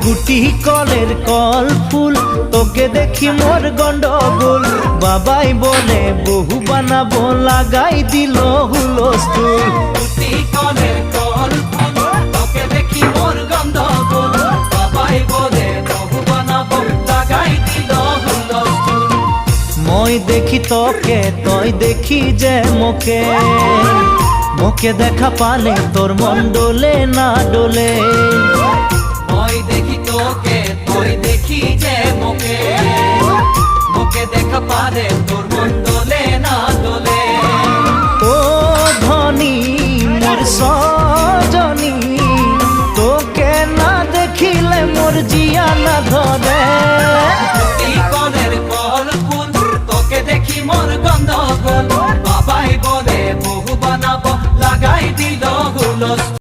গুটি কলের কল ফুল, তোকে দেখি মোর গন্ডগোল। বাবাই বলে বহু বানাবো, লাগাই দিল হুলস্থুল। গুটি কলের কল ফুল, তোকে দেখি মোর গন্ডগোল। বাবাই বলে বহু বানাবো, লাগাই দিল হুলস্থুল। মই দেখি তোকে, তই দেখি যে মোকে, মোকে দেখা পালে তোর মন ডোলে না ডোলে। মই দেখি তোকে, তুই দেখি যে মোকে, মোকে দেখা পারে তোর মন দোলে না দোলে। ও ধনী মোর সজনী, তোকে না দেখিলে মোর জিয়া না ধরে। গুটি কলের কল ফুল, তোকে দেখি মোর গন্ডগোল। বাবাই বলে বহু বানাবো, লাগাই দিল হুলস্থুল।